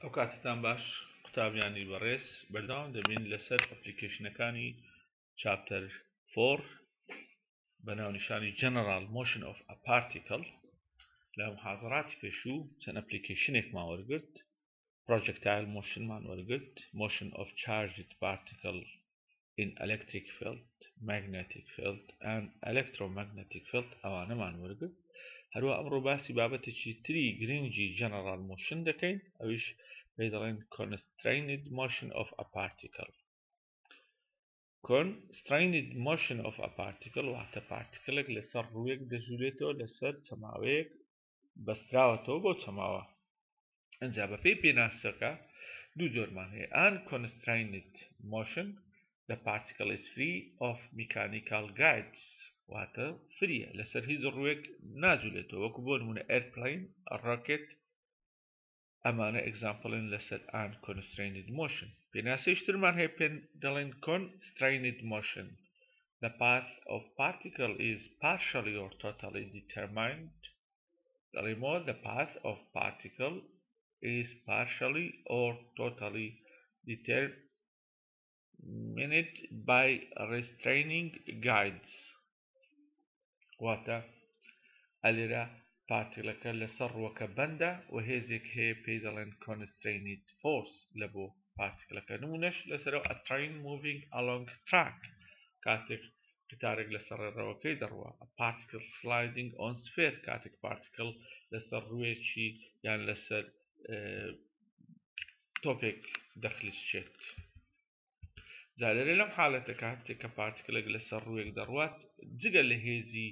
ئەو کاتتان باش قوتابیانی بەڕێز بەردەوام دەبین لەسەر ئەپلیکیشنەکانی چاپتەر 4 بەناونیشانی General Motion of a Particle لە محاضەراتی پێشوو چەند ئەپلیکیشنێکمان وەرگرت Projectile Motionمان وەرگرت Motion of Charged Particle in Electric Field, Magnetic Field and Electromagnetic Field ئەوانەمان وەرگرت هەروە ئەمڕۆ باسی بابەتێکی تری گرنگی General Motion دەکەین ئەویش پێی دەڵێن Constrained Motion of a Particle. Constrained Motion of a Particle واتە پارتیکلێک لەسەر ڕوویەک دەژورێتەوە لەسەر چەماوەیەک بەستراوەتەوە بۆ چەماوە. ئەنجا بەپێی پێناسەکە دوو جۆرمان هەیە. Unconstrained motion the particle is free of mechanical guides واتە فریە لەسەر هیچ ڕوویەک ناجولێتەوە وەکو بۆ نمونە airplane, rocket ئەمانە ئەگزامپڵن لەسەر unconstrained motion. پێناسەیشترمان هەیە پێ دەڵێن constrained motion the path of particle is partially or totally determined. دەڵێمەوە the path of particle is partially or totally determined by restraining guides واتە ئەلێرە پارتیکلەکە لەسەر ڕووەکە بەندە و هێزێک هەیە پێی دەڵێن constrained force لە بۆ پارتیکلەکە نمونەش لەسەرەوە a train moving along track کاتێک قتارێک لەسەر ڕێڕەوەکەی دەڕوە a particle sliding on sphere کاتێک پارتیکل لەسەر ڕوویەکی یان لەسەر تۆپێک دەخلیسچێت. جا لەرێ لەم حالەتە کاتێک کە پارتیکلێک لەسەر ڕوویەک دەڕوات جگە لە هێزی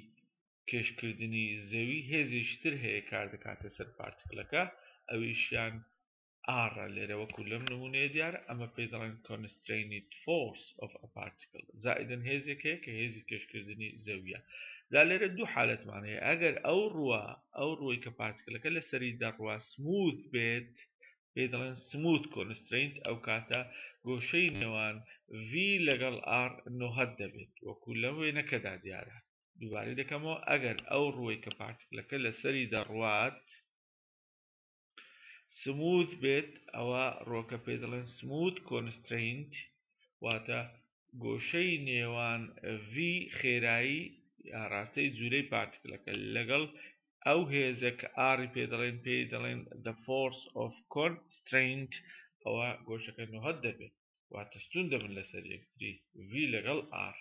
کێشکردنی زەوی هێزیشتر هەیە کار دەکاتە سەر پارتیکلەکە ئەویشیان ئاڕە لێرە وەکو لەم نمونەیە دیارە ئەمە پێی دەڵێن constrained force of a particle زائیدەن هێزێک هەیە کە هێزی کێشکردنی زەویە. جا لێرە دوو حالەتمان هەیە ئەگەر ئەو ڕووی کە پارتیکلەکە لەسەری دەڕوا سموث بێت پێی دەڵێن smooth constraint ئەو کاتە گۆشەی نێوان V لەگەڵ R نۆهەت دەبێت وەکو لەم وێنەکەدا دیارە. دووبارەی دەکەمەوە ئەگەر ئەو ڕووی کە پارتیکلەکە لەسەری دەڕوات سموث بێت ئەوە ڕۆکە پێی دەڵێن smooth constraint واتە گۆشەی نێوان V خێرایی ڕاستەی جوولەی پارتیکلەکە لەگەڵ ئەو هێزە کە ئاری پێی دەڵێن the force of constraint ئەوە گۆشەکە نۆهەت دەبێت واتە ستون دەبن لەسەر یەکتری V لەگەڵ R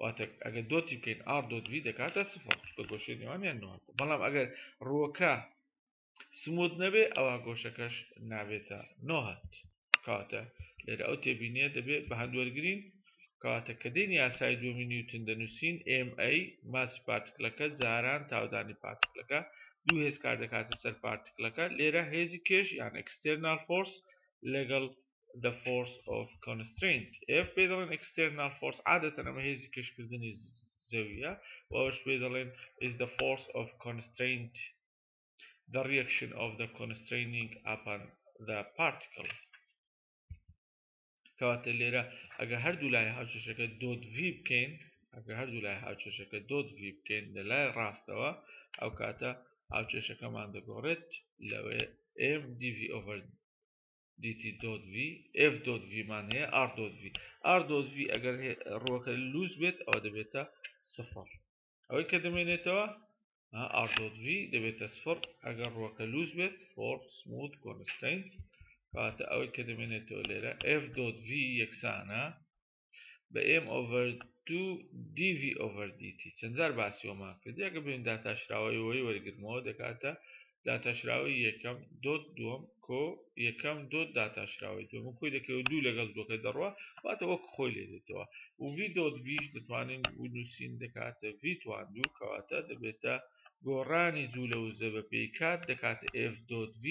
واتە ئەگەر دۆتی بکەین R دۆت V دەکاتە سفر بە گۆشەی نێوانیان نۆهەت. بەڵام ئەگەر ڕووەکە سموت نەبێ ئەوە گۆشەکەش نابێتە نۆهەت کاتە لێرە ئەو تێبینیە دەبێت بە هەندوەرگرین کاتە کە دێنی یاسای دووەمی نیوتن دەنووسین MA ماسی پارتیکلەکە جاران تاودانی پارتیکلەکە دوو هێز کار دەکاتە سەر پارتیکلەکە لێرە هێزی کێش یان external force لەگەڵ the force of constraint F پێی دەڵێن external force عادەتەن ئەمە هێزی کێشکردنی زەویە و ئەوەش پێی دەڵێن is the force of constraint the reaction of the constraining upon the particle کەواتە لێرە ئەگە هەردوو لای هاوچێشەکە دۆت V بکەین ئەگە هەردوو لای هاوچێشەکە دۆت V بکەین لە لای ڕاستەوە ئەو کاتە هاوچێشەکەمان دەگۆڕێت لەوێ M dV over dt dot V F dot V مان هەیە R dot V R dot V ئەگەر ڕووەکە لوز بێت ئەوە دەبێتە سفر ئەوەی کە دەمێنێتەوە R dot V دەبێتە سفر ئەگەر ڕووەکە لوز بێت for smooth constraint کاتە ئەوەی کە دەمێنێتەوە لێرە F dot V یەکسانە بە M over 2 dV over dt چەندجار باسیەوەمان کرد ئەگە ببین داتاشراوەی وەرگرمەوە دەکاتە داتاشراوی یەکەم دۆت دووەم کۆ یەکەم دۆت داتاشراوی دووەم کۆی دەکەوە دوو لەگەڵ دووەکە دەڕوە واتە وەک خۆی لێ دێتەوە و V dot Vش دەتوانین نووسین دەکاتە V توان دوو کەواتە دەبێتە گۆڕانی جوولە و زە بەپێی کات دەکاتە F dot V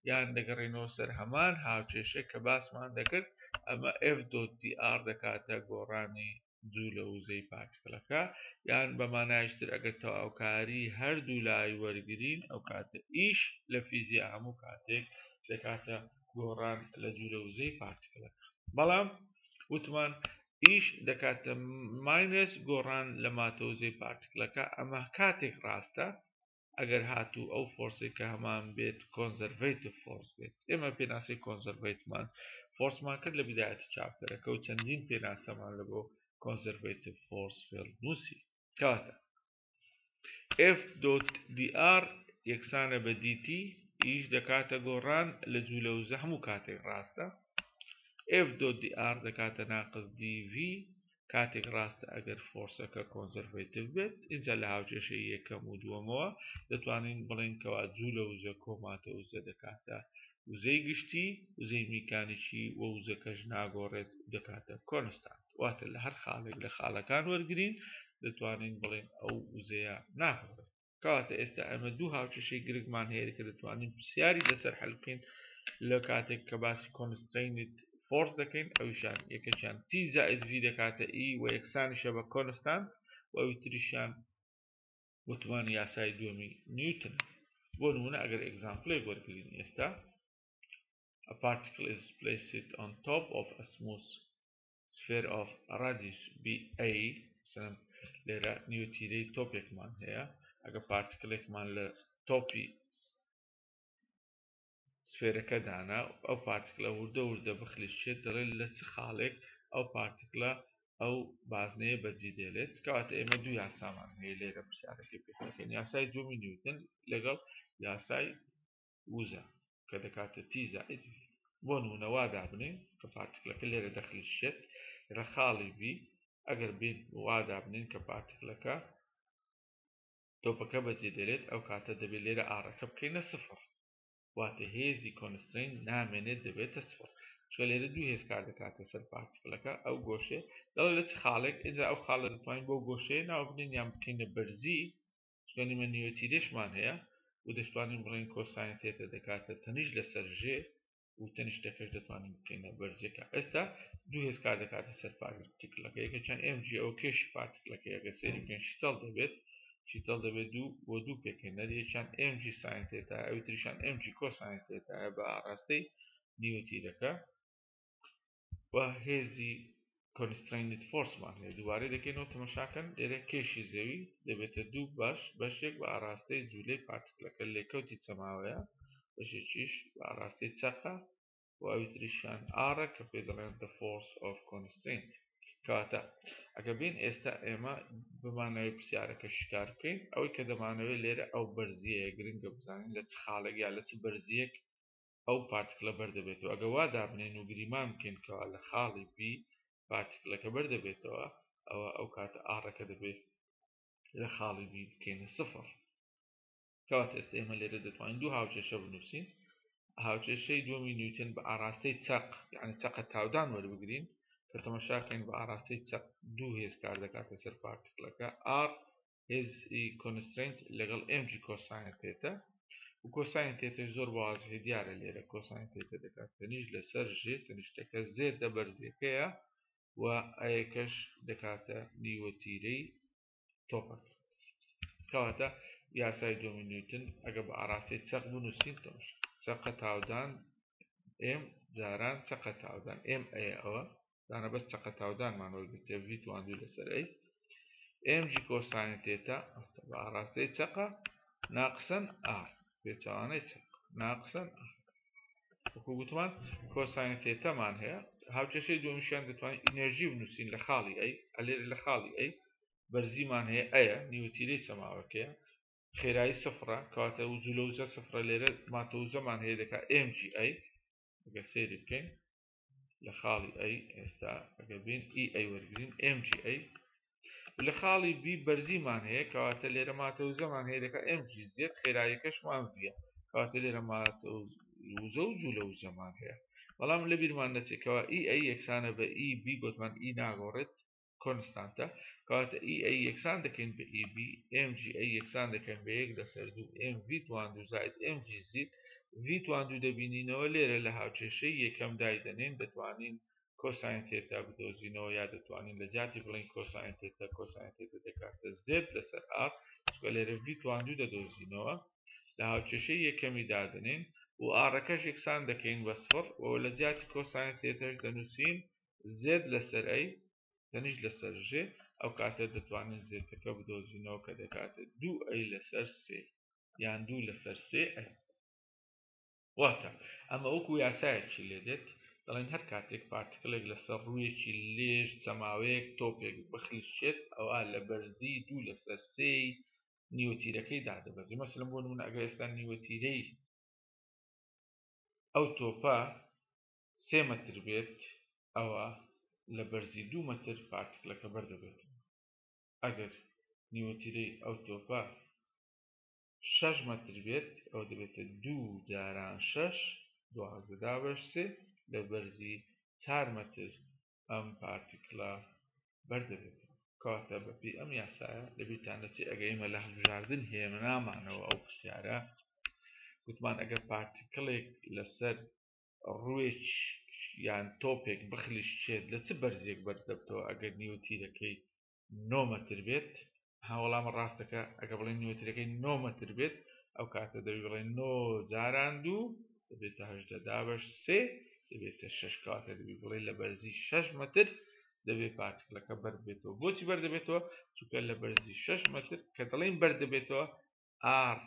یان دەگەڕێنەوە سەر هەمان هاوچێشە کە باسمان دەکرد ئەمە F dot dR دەکاتە گۆڕانی جوولە و زەی پارتیکلەکە یان بەمانایشتر ئەگەر تەواوکاری هەردوو لای وەرگرین ئەو کاتە ئیش لە فیزیا هەموو کاتێک دەکاتە گۆڕان لە جوولە و زەی پارتیکلەکە. بەڵام وتمان ئیش دەکاتە ماینەس گۆڕان لە ماتەوزەی پارتیکلەکە ئەمە کاتێک ڕاستە ئەگەر هاتوو ئەو فۆرسی کە هەمان بێت کۆنزەرڤیتیڤ فۆرس بێت ئێمە پێناسی کۆنزەرڤیتمان فۆرسمان کرد لە بیدایەتی چاپتەرەکە و چەندین پێناسەمان لە بۆ کۆنزەرڤیتیڤ فۆرس فێڵنووسی کاتە F.dr یەکسانە بە dt ئیش دەکاتە گۆڕان لە جوولەوزە هەموو کاتێک ڕاستە F.dr دەکاتە ناقص dv کاتێک ڕاستە ئەگەر فۆرسەکە کۆنزەرڤیتیڤ بێت اینجا لە هاوچێشەی یەکەم و دووەمەوە دەتوانین بڵین کەوا جوولەوزە کۆماتە وزە دەکاتە وزەی گشتی وزەی میکانیکی و وزەکەش ناگۆڕێت دەکاتە کۆنستانت واتە لە هەر خاڵێک لە خاڵەکان وەرگرین دەتوانین بڵین ئەو وزەیە ناگۆڕێت کەواتە ئێستا ئەمە دوو هاوچێشەی گرگمان هەیە کە دەتوانین پرسیاری لەسەر حەل بکەین لە کاتێک کە باسی کۆنسترەینت فۆرس دەکەین ئەویشان یەکەیان t زائد v دەکاتە e و یەکسانیشە بە کۆنستانت و ئەوی تریشیان وتمان یاسای دووەمی نیوتن بۆ نمونە ئەگەر ئێگزامپڵێک وەرگرین ئێستا a particle is placed on top of a smooth sphere of radius ba مثلا لێرە نیوتیرەی تۆپێکمان هەیە ئەگەر پارتیکلێکمان لە تۆپی سفێرەکە دانا ئەو پارتیکلە وردە وردە بخلیشێت دەڵێت لە چ خاڵێک ئەو پارتیکلە ئەو بازنەیە بەجی دێڵێت کەواتە ئێمە دوو یاسامان هەیە لێرە پرسیارەکەی پێکەکەین یاسای دووەمی نیوتن لەگەڵ یاسای وزە کە دەکاتە t زائد v بۆ نمونە وا دابنێن کە پارتیکلەکە لێرە دەخلیشێت لە خاڵی v ئەگەر بین وا دابنێن کە پارتیکلەکە تۆپەکە بەجێ دێڵێت ئەو کاتە دەبێت لێرە ئاڕەکە بکەینە سفر واتە هێزی کۆنسترین نامێنێت دەبێتە سفر چۆ لێرە دوو هێز کار دەکاتە سەر پارتیکلەکە ئەو گۆشێ دەڵێ لە چ خاڵێک ئینجا ئەو خاڵە دەتوانین بۆ گۆشەیە ناو بنین یان بکەینە بەرزی چۆنیمە نیوتیرێشمان هەیە و دەتوانین بڵێن کۆساین تێتە دەکاتە تەنیش لەسەر ژێ و تەنیشتەکەش دەتوانین بکەینە بەرزیەکە ئێستا دوو هێز کار دەکاتە سەر پارتیکلەکە یەکەیان mg ئەو کێشی پارتیکلەکە ئەگەر سێری بکەین شتەڵ دەبێت شیتەڵ دەبێت دوو بۆ دوو پێکەنەر یەکیان mg ساین تێتا ئەوی تریشان mg کۆساین تێتا بە ئاڕاستەی نیوتیرەکە و هێزی کۆنسترەینت فۆرسمان هەیە دووبارەی دەکەینەوە تەماشاکەن لێرە کێشی زەوی دەبێتە دوو بەشێک بە ئاڕاستەی جوولەی پارتیکلەکە لێکەوتی چەماوەیە بەشێکیش بە ئاڕاستەی چەقە و ئەوی تریشان ئاڕە کە پێ دەڵێن the force of constraint کەواتە ئەگە بین ئێستا ئێمە بمانەوەی پرسیارەکە شکار بکەین ئەوەی کە دەمانەوەی لێرە ئەو بەرزیەیە گرنگە بزانین لە چ خاڵێک یا لە چ بەرزیەک ئەو پارتیکلە بەردەبێتەوە ئەگە وا دابنێن و گریمان بکەین کەوا لە خاڵی بی پارتیکلەکە بەردەبێتەوە ئەوە ئەو کاتە ئاڕەکە دەبێت لە خاڵی بی بکەینە سفر کەواتە ئێستا ئێمە لێرە دەتوانین دوو هاوچێشە بنووسین هاوچێشەی دووەمی نیوتن بە ئاڕاستەی چەق یعنی چەقە تاودان وەربگرین کە تەماشاکەین بە ئاڕاستەی چەق دوو هێز کار دەکاتە سەر پارتیکلەکە r هێزی کۆنسترەینت لەگەڵ mg کۆساین تێتە و کۆساین تێتە زۆر بەوازحی دیارە لێرە کۆساین تێتە دەکات تەنیش لەسەر ژێ تەنیشتەکە زێدە بەرزیەکەیە و ئەیەکەش دەکاتە نیوەتیرەی تۆپەکە کەواتە یاسای دووەمی نیوتن ئەگە بە ئاڕاستەی چەق بنووسین چەقە تاودان m جاران چەقە تاودان m ئەیە ئەوە دانە بەس چەقە تاودانمان وەرگرتێ v تواندوو لەسەر ئەی mg کۆساین تێتە بە ئاڕاستەی چەقە ناقسەن r پێچەوانەی چەق ناقسەن r وەکو گوتمان کۆساین تێتەمان هەیە هاوچێشەی دووەمیشیان دەتوانین ئینەرژی بنووسین لە خاڵی ئەی ئەلێرە لە خاڵی ئەی بەرزیمان هەیە ئەیە نیوتیرەی چەماوەکەیە خێرایی سفرە کەواتە جوولەوزە سفرە لێرە ماتەوزەمان هەیە دەکات mg ئەی ئەگەر سێری بکەین لە خاڵی ئەی ئێستا ئەگەر بین ئەی وەرگرین mg ئەی لە خاڵی بی بەرزیمان هەیە کەواتە لێرە ماتەوزەمان هەیە دەکات mg زێت خێراییەکەشمان ڤە کەواتە لێرە ماتەوزە و جوولەوزەمان هەیە بەڵام لە بیرمان نەچێتەوە ئەی یەکسانە بە بی گوتمان ناگۆڕێت کۆنستانتە کەواتە ئەی یەکسان دەکەین بە b mg ئەی یەکسان دەکەن بە یەک لەسەر دوو mv تواندوو زائد mg زیت v تواندوو دەبینینەوە لێرە لە هاوچێشەی یەکەم دایدەنێن دەتوانین کۆساین تێتا بدۆزینەوە یا دەتوانین لە جاتی بڵین کۆساین تێتا دەکاتە زێت لەسەر r چکە لێرە v تواندوو دەدۆزینەوە لە هاوچێشەی یەکەمی دادنێن و ئاڕەکەش یەکسان دەکەین بە سفر و لە جاتی کۆساین تێتەش دەنووسین زێت لەسەر ئەی تەنیش لەسەر ژێ ئەو کاتە دەتوانین زێتەکە بدۆزینەوە کە دەکاتە دوو ئەی لەسەر سێ یان 2 لەسەر 3 واتە ئەمە وەکو یاسایەکی لێ دێت دەڵێن هەر کاتێک پارتیکلێک لەسەر ڕوویەکی لێژ چەماوەیەک تۆپێک بخلیشێت ئەوە لە بەرزی 2 لەسەر 3 نیوتیرەکەی دادەبەزی مەسەلەن بۆ نمونە ئەگەر ئێستا نیوتیرەی ئەو تۆپە 3 مەتر بێت ئەوە لە بەرزی 2 مەتر پارتیکلەکە بەردەبێت ئەگەر نیوتیرەی ئەو تۆپە 6 مەتر بێت ئەو دەبێتە 2 جاران 6 12 لە بەرزی 4 مەتر ئەم پارتیکلە بەردەبێت کەواتە بەپی ئەم یاسایە لەبیرتان دەچێت ئەگەر ئێمە لە هەڵبژاردن هێنامانەوە ئەو پرسیارە گوتمان ئەگەر پارتیکلێک لەسەر ڕوویەک یان تۆپێک بخلیشێت لە چ بەرزێک بەردەبێتەوە ئەگەر نیوتیرەکەی 9 مەتر بێت هەوڵامە ڕاستەکە ئەگە بڵێن نیوتیرەکەی 9 مەتر بێت ئەو کاتە دەوی بڵێن 9 جاران 2 دەبێتە 18 دەبێتە 6 کاتە دەبی بڵێ لە بەرزی 6 مەتر دەبێت پارتیکلەکە بەردەبێتەوە بۆچی بەردەبێتەوە چونکە لە بەرزی 6 مەتر کە دەڵێن بەردەبێتەوە R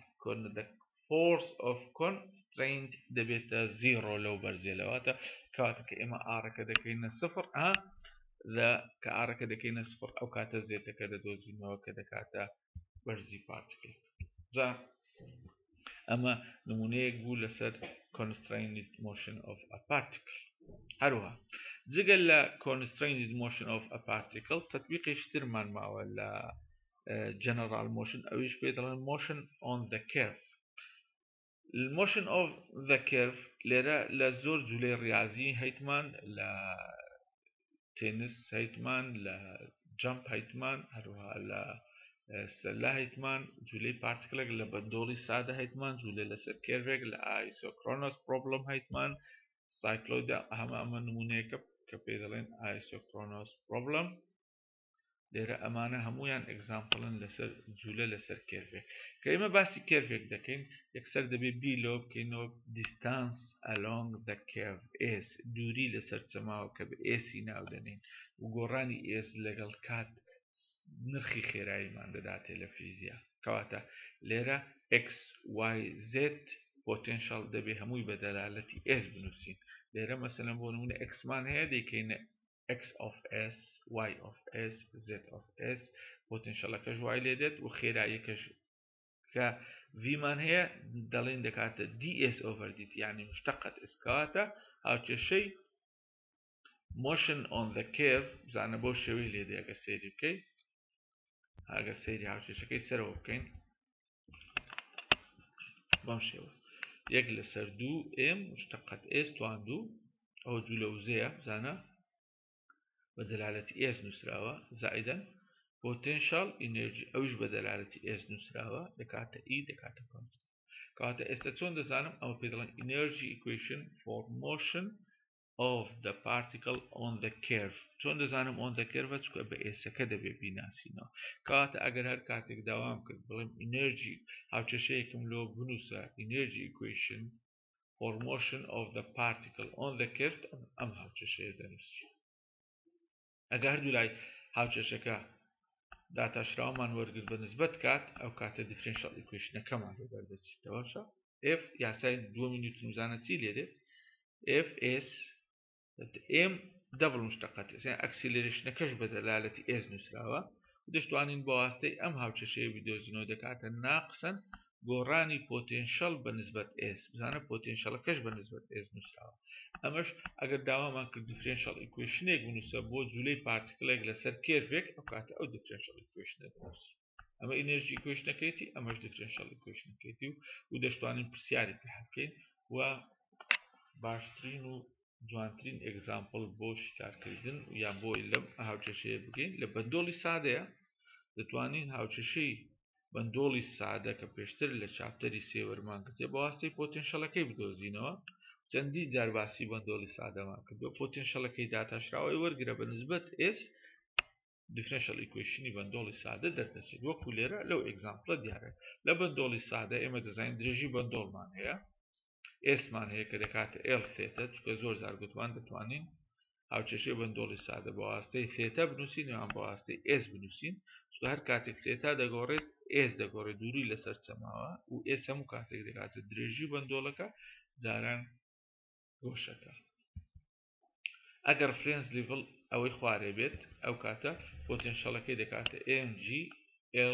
the force of constraint دەبێتە 0 لەو بەرزێلەوەتە کاتێک ئێمە ئارەکە دەکەینە 0 کە ئارەکە دەکەینە 0 ئەو کاتە زێتەکە دەدۆزینەوە کە دەکاتە بەرزی پارتیکل جا ئەمە نمونەیەک بوو لەسەر constrained motion of a particle هەروها جگەل لە constrained motion of a particle تەطبیقیشترمان ماوە لە general motion ئەویش پێ دەڵێن motion on the curve motion of the curve لێرە لە زۆر جولەی ریاضی هەیتمان لە تێنس هەیتمان لە جەمپ هەیتمان هەروها لە سەلا هەیتمان جولەی پارتیکلێک لە بەندۆڵی سادە هەیتمان جولێ لەسەر کێرێک لە ئایسۆکرۆنۆس پرۆبلم هەیتمان سایکلۆیدا ئەمە نمونەیەکە کە پێ دەڵێن ئایسۆکرۆنۆس پرۆبلم لێرە ئەمانە هەمویان ئەگزامپڵن لەسەر جولە لەسەر کێرێک کە ئێمە باسی کێرێک دەکەین یەکسەر دەبێت بیلۆ بکەینەوە دیستانس along the curve s دووری لەسەر چەماوە کە بە ئێسی ناو دەنین و گۆڕانی ئێس لەگەڵ کات نرخی خێراییمان دەداتێ لە فیزیا کەواتە لێرە x y z پۆتێنشال دەبێ هەمووی بە دەلالەتی s بنووسین لێرە مەسەلەن بۆ نمونە x مان هەیە دەیکەینە x of s y of s z of s پۆتێنشەلەکەش وای لێ دێت و خێراییەکەش کە v مان هەیە دەڵێن دەکاتە ds over dt یعنی مشتقت s کەواتە هاوکێشەی motion on the curve بزانە بۆ شێوەی لێ دێ ئەگەر سەیری بکەیت ئەگەر سەیری هاوکێشەکەی سەرەوە بکەین بەم شێوە 1 لەسەر 2 m مشتقت s توان 2 ئەو جوولە وزەیە بزانە بە دەلالەتی s نووسراوە زائدەن potential energy ئەوش بە دەلالەتی s نووسراوە دەکاتە e دەکاتە constant کەواتە ئێستا چۆن دەزانم ئەوە پێ دەڵێن energy equation for motion of the particle on the curve چۆن دەزانم on the curve چکە بە ئێسەکە دەبێ بیناسینەوە کەواتە ئەگەر هەر کاتێک داوام کرد بڵێم energy هاوچەشەیەکم لۆ بنووسە energy equation for motion of the particle on the curve ئەم هاوچەشەیە دەنووسی ئەگەر هەردوو لای هاوچەشەکە داتاشراوەمان وەرگرت بە نسبەت کات ئەو کاتە differential equationەکەمان لە دەردەچێتەوەشە f یاسای دووەمی نیوتن بزانە چی لێرێ f s m دەبڵ مشتقات ئەکسیلریشنەکەش بە دەلالەتی s نووسراوە دەشتوانین بۆ واستەی ئەم هاوچەشەیە بدۆزینەوە دەکاتە ناقسەن گۆڕانی پۆتێنشەل بە نسبەت s بزانە پۆتێنشەلەکەش بە نسبەت s نووسراوە ئەمەش ئەگەر داوامان کرد differential equationێک بنووسە بۆ جولەی پارتیکلێک لەسەر کێرێک ئەو کاتە ئەو differential equationە دەنووسی ئەمە energy equationەکەیەتی ئەمەش differential equationەکەیەتی و دەشتوانین پرسیاری پێ هەڵبکەین و باشترین و جوانترین ئێگزامپڵ بۆ شیکارکردن یان بۆی لەم هاوچەشەیە بگەین لە بەندۆڵی سادەیە دەتوانین هاوچەشەی بەندۆڵی سادە کە پێشتر لە چاپتەری سێوەرمان کردێ بە واستەی پۆتێنشەلەکەی بدۆزینەوە چەندی جارباسی بەندۆڵی سادەمان کردو پۆتێنشەلەکەی داتاشراوی وەرگرە بە نسبەت s differential equationی بەندۆڵی سادە دەردەچێت وەکو لێرە لەو ئێگزامپڵە دیارە لە بەندۆڵی سادە ئێمە دەزانین درێژی بەندۆڵمان هەیە ئێسمان هەیە کە دەکاتە L ثێتە چکە زۆر زار گوتوان دەتوانین هاوچێشەی بەندۆڵی سادە بە واستەی ثێتا بنووسین یان بە واستەی ئێس بنووسین هەر کاتێک ثێتا دەگۆڕێت ئێس دەگۆڕێت دووری لەسەر چەماوە و ئێس هەموو کاتێک دەکاتە درێژی بەندۆڵەکە جاران گۆشەکە ئەگەر فرێنس لیڤڵ ئەوەی خوارێ بێت ئەو کاتە پۆتێنشەڵەکەی دەکاتە AMG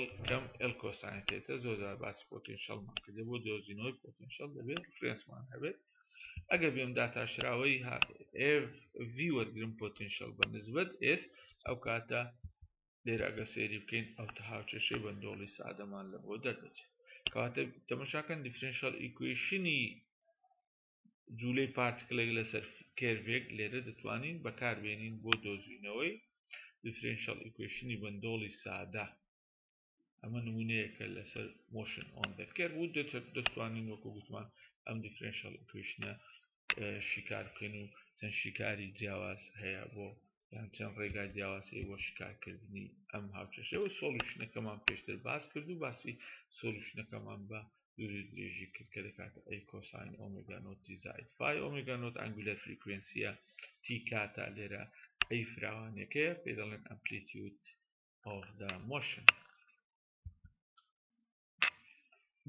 L کەم L کۆساین تێتە زۆرجار باسی پۆتێنشەڵمان کردێ بۆ دۆزینەوەی پۆتێنشەڵ دەبێت فرێنسمان هەبێت ئەگەر بێم داتاشراوەی V وەرگرم پۆتێنشەڵ بە نسبەت S ئەو کاتە لێرە ئەگە سێری بکەین ئەو هاوچێشەی بەندۆڵی سادەمان لە بۆ دەردەچێت کەواتە تەماشاکەن دیفرێنشیەل ئیکوێشنی جوولەی پارتکلێک لەسەر کێرڤێک لێرە دەتوانین بەکاربێنین بۆ دۆزینەوەی دیفرێنشیەل ئیکوێشنی بەندۆڵی سادە ئەمە نمونەیەکە لەسەر موشن ئۆن دە کێرڤ و دەتوانین وەکو گوتمان ئەم دیفرێنشیەل ئیکوێشنە شیکار بکەین و چەند شیکاری جیاواز هەیە بۆ یان چەند ڕێگای جیاواز هەیە بۆ شیکارکردنی ئەم هاوچێشەوە سۆلوشنەکەمان پێشتر باس کرد و باسی سۆلوشنەکەمان بە دووری درێژی کرد کە دەکاتە ئەی کۆساین ئۆمێگا نۆت تی زائید فای ئۆمێگا نۆت ئەنگولەر فریکوێنسیە تی کاتە لێرە ئەی فراوانەکەیە پێ دەڵێن ئەمپلیتیود of the motion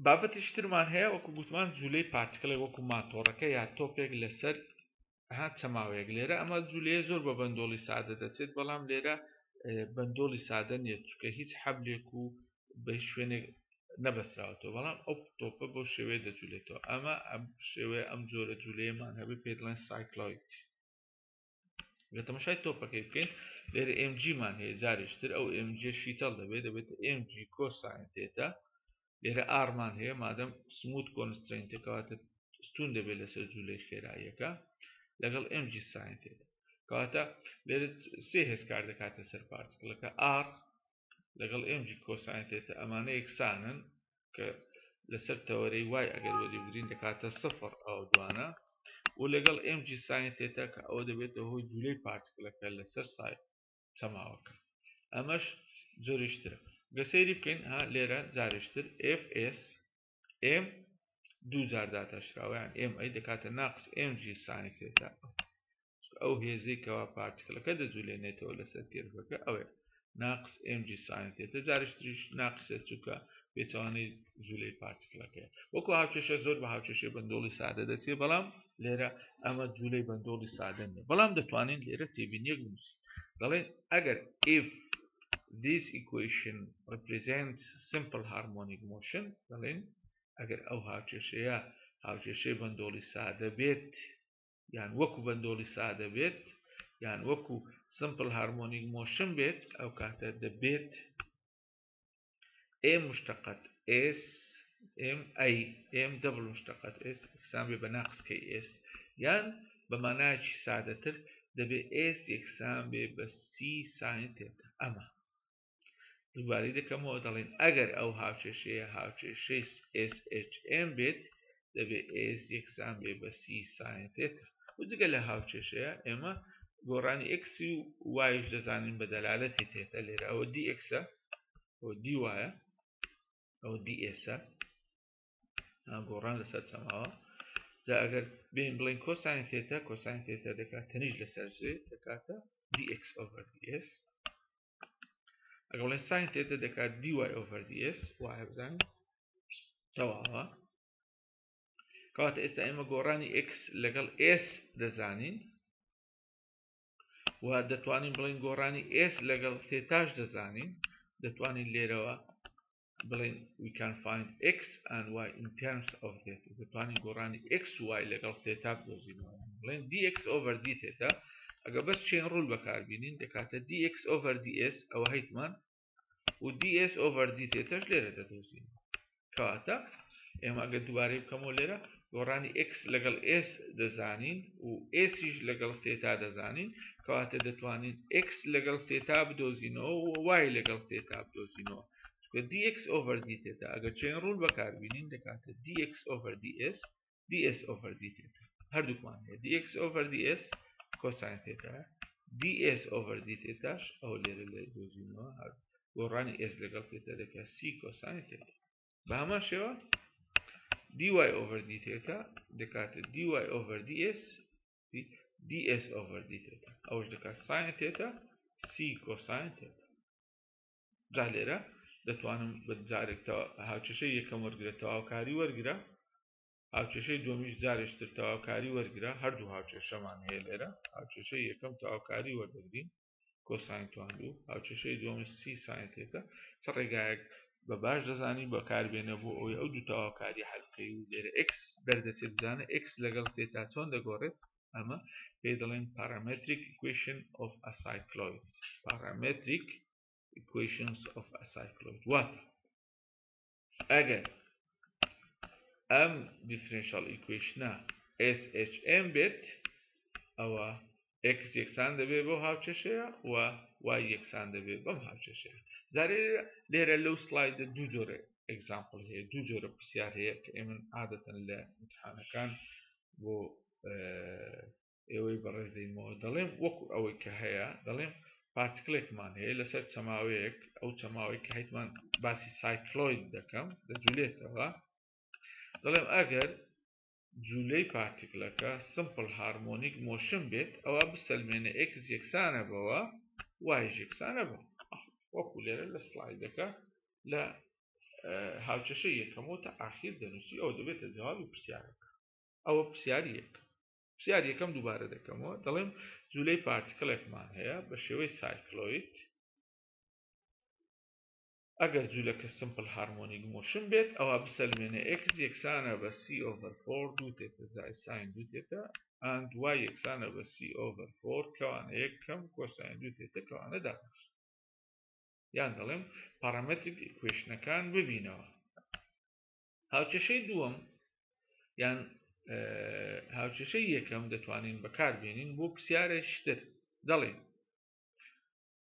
بابەتیش ترمان هەیە وەکو گوتمان جوولەی پارتکڵی وەکو ماتۆڕەکە یا تۆپێک لەسەر چەماوەیەک لێرە ئەمە جوولەیە زۆر بە بەندۆڵی سادە دەچێت بەڵام لێرە بەندۆڵی سادە نیە چکە هیچ حەبلێک و بە شوێنێک نەبەستراوەتەوە بەڵام ئەو تۆپە بۆ شێوەیە دەجوولێتەوە ئەمە ئەم شێوەیە ئەم جۆرە جوولەیەمان هەبێت پێ دەڵێن سایکلۆید لە تەماشای تۆپەکەی بکەین لێرە MG مان هەیە جارێشتر ئەو MG شیتەڵ دەبێت MG کۆساین تێتە لێرە ئارمان هەیە مادەم سموت کۆنسترینتەکەواتە ستون دەبێت لەسەر جوولەی خێراییەکە لەگەڵ MG ساین تێتە کەواتە لێرە سێ هێزکار دەکاتە سەر پارتکڵەکە R لەگەڵ MG کۆساین تێتە ئەمانە یەکسانن کە لەسەر تەوەرەی وای ئەگەر وەریبگرین دەکاتە سفر ئەو دوانە و لەگەڵ MG ساین تێتە کە ئەوە دەبێتە هۆی جوولەی پارتکڵەکە لەسەر سای چەماوەکە ئەمەش زۆریشترە گەسەیری بکەین لێرە جارێشتر FS M دوو جار داتاشراوەیان MA دەکاتە ناقص MG ساین تێتە ئەو هێزەی کەوا پارتکڵەکە دەجوولێنێتەوە لەسەر کێرڤەکە ئەوێ ناقص MG ساین تێتە جارشتریش ناقسە چووکە پێچوانەی جوولەی پارتکڵەکەیە وەکو هاوچێشە زۆر بە هاوچێشەی بەندۆڵی سادە دەچێت بەڵام لێرە ئەمە جوولەی بەندۆڵی سادە نیە بەڵام دەتوانین لێرە تێبینیەک بنووسین دەڵێن ئەگەر if this equation represents simple harmonic motion دەڵێن ئەگەر ئەو هاوچێشەیە هاوچێشەی بەندۆڵی سادە بێت یان وەکو بەندۆڵی سادە بێت یان وەکو simple harmonic motion بێت ئەو کاتە دەبێت M مشتقات S M أي M دبل مشتقات S يكسان بناقص كي S يعني بمعنى سادة تر دبي S يكسان بسي ساين تيتا أما دوباره دەکەم دەڵێن ئەگەر ئەو هاوچێشەیە هاوچێشەی SHM بێت دەبێ S یەکسان بێ بە C ساین تێتە و جگە لە هاوچێشەیە ئێمە گۆڕانی X و Yش دەزانین بە دەلالەتی تێتە لێرە ئەوە DXە ئەو DY ئەو DSە گۆڕان لەسەر چەماوە جا ئەگەر بین بڵین کۆساین تێتە دەکات تەنیش لەسەر ژێ دەکاتە DX over DS ئەگەر بڵین ساین تێتە دەکات dy over ds وایە بزانین تەواوە کەواتە ئێستا ئێمە گۆڕانی x لەگەڵ s دەزانین و دەتوانین بڵین گۆڕانی s لەگەڵ ثێتاش دەزانین دەتوانین لێرەوە بڵین we can find x and y in terms of theta دەتوانین گۆڕانی x و y لەگەڵ ثێتا بدۆزینەوە بڵین dx over d ثێتا ئەگەر بەس چین ڕول بەکاربینین دەکاتە dx over ds ئەوە هەیتمان و ds over d ثێتاش لێرە دەدۆزین کەواتە ئێمە ئەگەر دووبارەی بکەمەوە لێرە گۆڕانی x لەگەڵ s دەزانین و sیش لەگەڵ ثێتا دەزانین کەواتە دەتوانین x لەگەڵ ثێتا بدۆزینەوە و y لەگەڵ ثێتا بدۆزینەوە dx over d ثێتا ئەگەر چین ڕول بەکاربینین دەکاتە dx over ds ds over d ثێتا هەردووکمان هەیە dx over ds کۆساین ثێتا ds over d ثێتاش ئەو لێرە لێ دۆزینەوە گۆڕانی s لەگەڵ ثێتا دەکات c کۆساین ثێتا بە هەمان شێوە dy over d ثێتا دەکاتە dy over ds ds over d theta ئەوش دەکات sin theta c cosine theta جا لێرە دەتوانم بە جارێکەوە هاوچەشەی یەکەم وەرگرە تەواوکاری وەرگرە هاوچەشەی دووەمیش جارێشتر تەواوکاری وەرگرە هەردوو هاوچێشەمان هەیە لێرە هاوچێشەی یەکەم تەواوکاری وەردەگرین کۆساین تواندوو هاوچێشەی دووەمش سی ساین تێتە چ ڕێگایەک بە باش دەزانی بەکاربێنە بۆ ئەوەی ئەو دوو تەواوکاری حەلقەی و لێرە x دەردەچێت بزانە x لەگەڵ تێتا چۆن دەگۆڕێت ئەمە پێی دەڵێن parametric equation of a cycloid parametric equations of a cycloid واتە ئەگەر ئەم differential equation SHM بێت ئەوە x یەکسان دەبێت بۆ هاوچەشەیە و y یەکسان دەبێت بەم هاوچەشەیە جارێ لێرە لەو سلایدە دوو جۆرە ئەگزامپڵ هەیە دوو جۆرە پرسیار هەیە کە ئێمە عادەتەن لە امتحانەکان بۆ ئێوەی بەڕێدەینەوە دەڵێم وەکو ئەوەی کە هەیە دەڵێم پارتکلێکمان هەیە لەسەر چەماوەیەک ئەو چەماوەی کە هەیتمان باسی سایکلۆید دەکەم دەجولێتەوە دەڵێم ئەگەر جوولەی پارتیکلەکە سمپل هارمۆنیک مۆشن بێت ئەوە بسەلمێنە x یەکسانە بەوە y یەکسانە بە وەکو لێرە لە سلایدەکە لە هاوچەشەی یەکەمەوە تا ئاخیر دەنووسی ئەو دەبێتە جوابی پرسیارەکە ئەوە پرسیاری یەک پرسیار یەکەم دووبارە دەکەمەوە دەڵێم جوولەی پارتیکلێکمان هەیە بە شێوەی سایکلۆید ئەگەر جوولەکە سمپل هارمۆنیک مۆشن بێت ئەوە بسەلمێنە x یەکسانە بە c over 4 دوو تێتە زای ساین دوو تێتە and y یەکسانە بە c over 4 کەوانە یەکەم کۆساین دوو تێتە کەوانە دابش یان دەڵێم پارامتریک ئیکوێشنەکان ببینەوە هاوچەشەی دووەم یان هاوچەشەی یەکەم دەتوانین بەکاربێنین بۆ پرسیارێکتر دەڵێن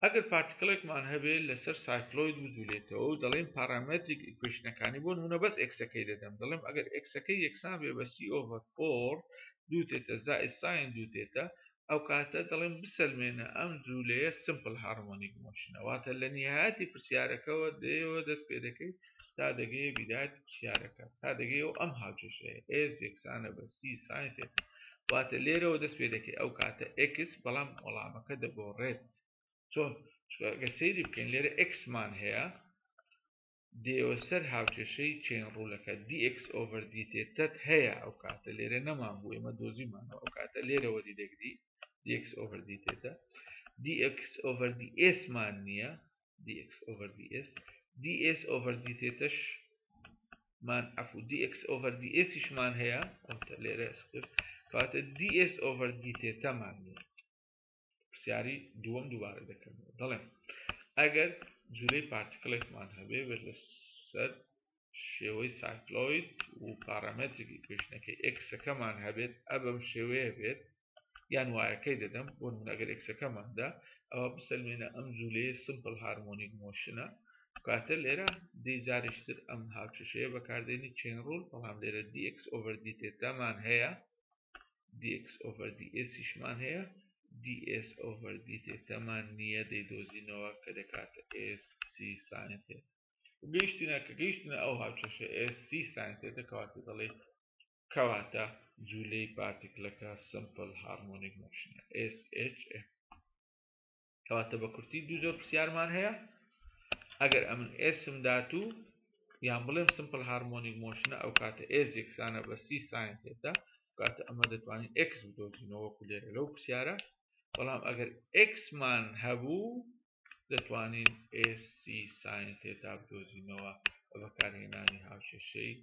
ئەگەر پارتیکلێکمان هەبێت لەسەر سایکلۆید وجولێتەوە و دەڵێن پارامتریک ئیکوێشنەکانی بۆ نمونە بەس ئەکسەکەی دەدەم دەڵێم ئەگەر ئەکسەکەی یەکسان بێ بە c over 4 دوو تێتە زائد ساین دوو تێتە ئەو کاتە دەڵێم بسەلمێنە ئەم جوولەیە سمپل هارمۆنیک مۆشنە واتە لە نهایەتی پرسیارەکەەوە دێەوە دەست پێ دەکەی تا دەگەیە بیدایەت پرسیارەکە تا دەگەیەوە ئەم هاوچەشەیە s یەکسانە بە c ساین تێتە واتە لێرەوە دەست پێ دەکەی ئەو کاتە x بەڵام وەڵامەکە دەگۆڕێت چۆن گە سەیری بکەین لێرە xمان هەیە دێوە سەر هاوچێشەی چێن ڕوولەکە dx over d تێتەت هەیە ئەو کاتە لێرە نەمان بوو ئێمە دۆزیمانەوە ئەو کاتە لێرەوە دی دەگری dx over d تێتە dx over ds مان نییە dx over ds ds over d تێتەش مان عفو dx over ds مان هەیە ئەوتە لێرە سکرت کاتە ds over d تێتە مان نییە پرسیاری دووەم دووبارە دەکەمەوە دەڵێم ئەگەر جوولەی پارتیکلێکمان هەبێ بێت لەسەر شێوەی سایکلۆید و پارامتریک ئیکوێشنەکەی ئەکسەکەمان هەبێت ئەبەم شێوەیە بێت یان وایەکەی دەدەم بۆ نمونە ئەگەر ئەکسەکەماندا ئەوە بسەلمێنە ئەم جوولەیە سمپل هارمۆنیک مۆشنە کاتە لێرە دەی جارێشتر ئەم هاوچەشەیە بەکاردێنی چێن ڕوول بەڵام لێرە dx over d تێتامان هەیە dx over ds مان هەیە ds over d تێتەمان نییە دەیدۆزینەوە کە دەکاتە sc sin تێتە گەیشتینە کە گەیشتنە ئەو هاوچەشە sc sin تێتە کەواتە دەڵێ کەواتە جوولەی پارتیکلەکە سمپل هارمۆنیک مۆشنە SHM کەواتە بە کورتی دوو جۆر پرسیارمان هەیە ئەگەر ئەمن سم داتوو یان بڵێم سمپل هارمۆنیک مۆشنە ئەو کاتە s یەکسانە بە c sin تێتە کاتە ئەمە دەتوانین x بدۆزینەوە وەکو لێرە لەو پرسیارە بەڵام ئەگەر x مان هەبوو دەتوانین sc sin تێتا بدۆزینەوە بە بەکارهێنانی هاوچەشەی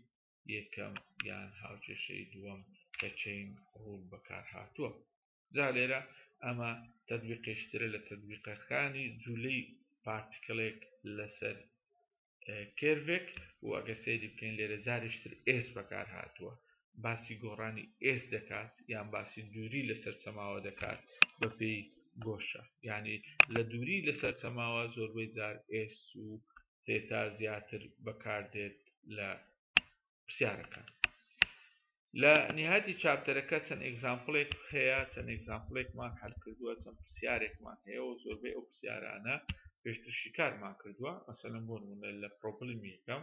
یەکەم یان هاوچەشەی دووەم کە چین ڕوول بەکار هاتووە جا لێرە ئەمە تەطبیقێشترە لە تەطبیقەکانی جوولەی پارتیکلێک لەسەر کێرڤێک و ئەگە سەیری بکەین لێرە جارێشتر s بەکار هاتووە باسی گۆڕانی s دەکات یان باسی دووری لەسەر چەماوە دەکات بە پێی گۆشە یعنی لە دووری لەسەر چەماوە زۆربەی جار s و تێتا زیاتر بەکاردێت لە پرسیارەکان لە نهایەتی چاپتەرەکە چەند ئێگزامپڵێک هەیە چەند ئێگزامپڵێکمان هەل کردووە چەند پرسیارێکمان هەیە و زۆربەی ئەو پرسیارانە پێشتر شیکارمان کردووە مەسەلەن بۆ نمونە لە پرۆبلمی یەکەم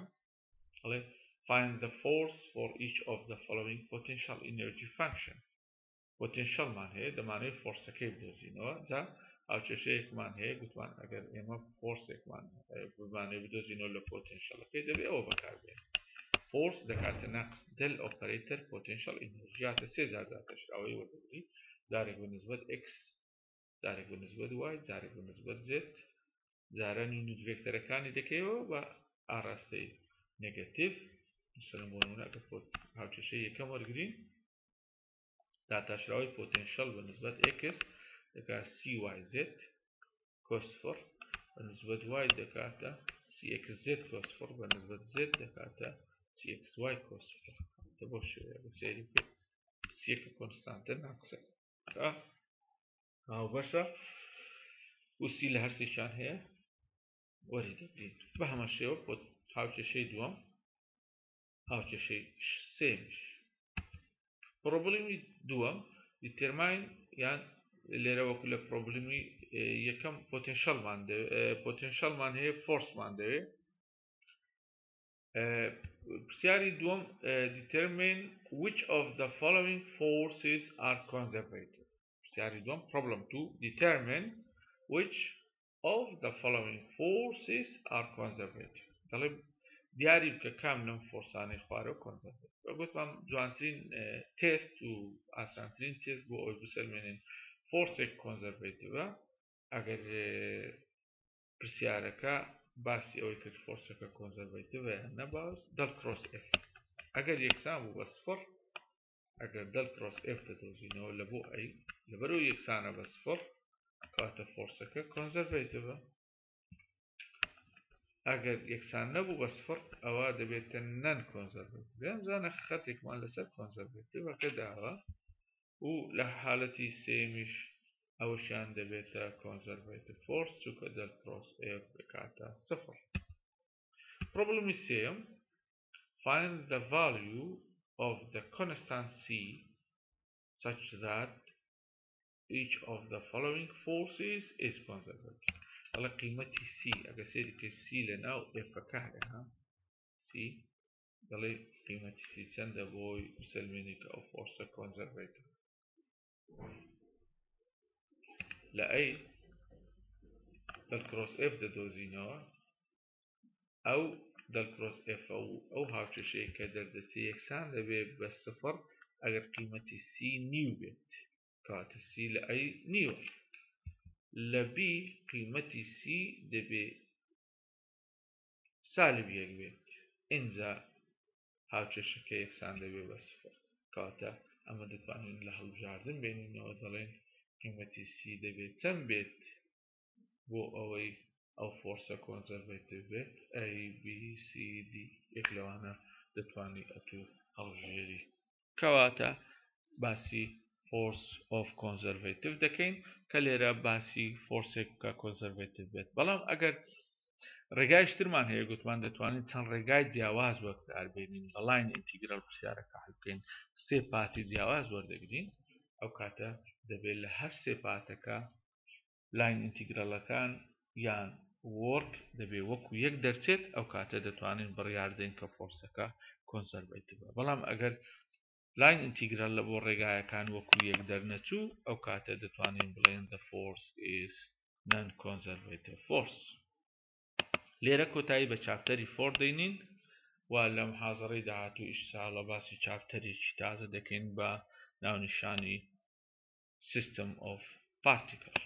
ئەڵێ find the force for each of the following potential energy function پۆتێنشەڵمان هەیە دەمانەوێت فۆرسەکەی بدۆزینەوە جا ئاوچێشەیەکمان هەیە گوتمان ئەگەر ئێمە فۆرسێکمان بمانێ بدۆزینەوە لە پۆتێنشەڵەکەی دەبێت ئەوە بەکاربێن فۆرس دەکاتە ناقص دل ئۆپەرێتەر پۆتێنشەڵ ئینەرژی هاتە 3 داتەشراوەی وەردەگری جارێک بەنسبەت x جارێک بەنسبەت y جارێک بەنسبەت z جارە یونیت ڤێکتەرەکانی دەکەیەوە بە ئاڕاستەی نێگەتیڤ مثلا بۆ نمونە ئەگەر هاوچێشەی یەکەم وەرگرین داتاشراوی پۆتێنشەڵ بەنسبەت x دەکات cyz کۆسفڕ بەنسبەت y دەکاتە cxz کۆسفڕ بەنسبەت z دەکاتە cxy کۆسفڕ بۆ شێوەیە سێری سیەکە کۆنستانتە ناقسە هاوبەشە و سی لە هەرسێکیان هەیە وەری دەگرین بە هەمە شێوە هاوچێشەی دووەم هاوچێشەی سێمیش پرۆبلێمی دووەم دیترماین یان لێرە وەکو لە پرۆبلێمی یەکەم پۆتێنشەڵمان هەیە فۆرسمان دەوێت پرسیاری دووەم determine which of the following forces are conservative پرسیاری دووەم problem 2 determine which of the following forces are conservative دەڵێ دیاری بکە کام لەم فۆرسانەی خوارەوە کۆنزەرڤێتیڤ گوتمان جوانترین تێست و ئاسانترین تێست بۆ ئەوی بسەلمێنین فۆرسێک کۆنزەرڤێتیڤە ئەگەر پرسیارەکە باسی ئەوەی کرد فۆرسەکە کۆنزەرڤێتیڤە نەباز دڵ کرۆس f ئەگەر یەکسان بوو بە سفر ئەگەر دڵ کرۆس f دەدۆزینەوە لە بۆ ئەی لەبەرەوە یەکسانە بە سفر کاتە فۆرسەکە کۆنزەرڤێتیڤە ئەگەر یەکسان نەبوو بە سفر ئەوە دەبێتە نەن کۆنزەرڤێتیڤ دەمزانە خەتێکمان لەسەر کۆنزەرڤێتیڤەکە داوە و لە حالەتی سێمیش ئەوەشیان دەبێتە کۆنزەرڤێتیڤ فۆرس چونکە دڵ کرۆس f دەکاتە سفر پرۆبلێمی سێم find the value of the constant c such that each of the following forces is conservative على قيمتي c اگر سيري كي c لناو f كهرها c دلي قيمتي c چند بوي مسلميني كأو فورسة conservative لأي دل كروس f ددوزينوا او دل كروس f او هاوچو شيء كدر دسي يكسان دبي بالصفر اگر قيمتي c نيو بيت كات c لأي نيو لبي قيمتي c دبي سالب يك بيت انزا هاوچو شكا يكسان دبي بصفر كاتا اما دتوانين لحل جاردن بينينو دلين قيمتي c دبي تم بيت بو اوي او فورسا كونزرفيتيف بيت A B C D يكلوانا دتواني اتو هالجيري كواتا باسي force of conservative دەکەین کە لێرە باسی فۆرسێکە conservative بێت بەڵام ئەگەر ڕێگای شترمان هەیە گوتمان دەتوانین چەند ڕێگای جیاواز بەکاربێنین بە لاین ئینتیگرال پرسیارەکە حەل بکەین سێ پاتی جیاواز وەردەگرین ئەو کاتە دەبێت لە هەر سێ پاتەکە لاین ئینتیگرالەکان یان وەرک دەبێت وەکو یەک دەرچێت ئەو کاتە دەتوانین بڕیاردەین کە فۆرسەکە conservative بەڵام ئەگەر لاین ئینتیگرال لە بۆ ڕێگایەکان وەکو یەک دەرنەچوو ئەو کاتە دەتوانین بڵێن the force is non-conservative force لێرە کۆتایی بە چاپتەری 4 دەینین و لە محاضەڕەی داهاتوو ئینشاءالله باسی چاپتەرێکی تازە دەکەین بە ناونیشانی system of particle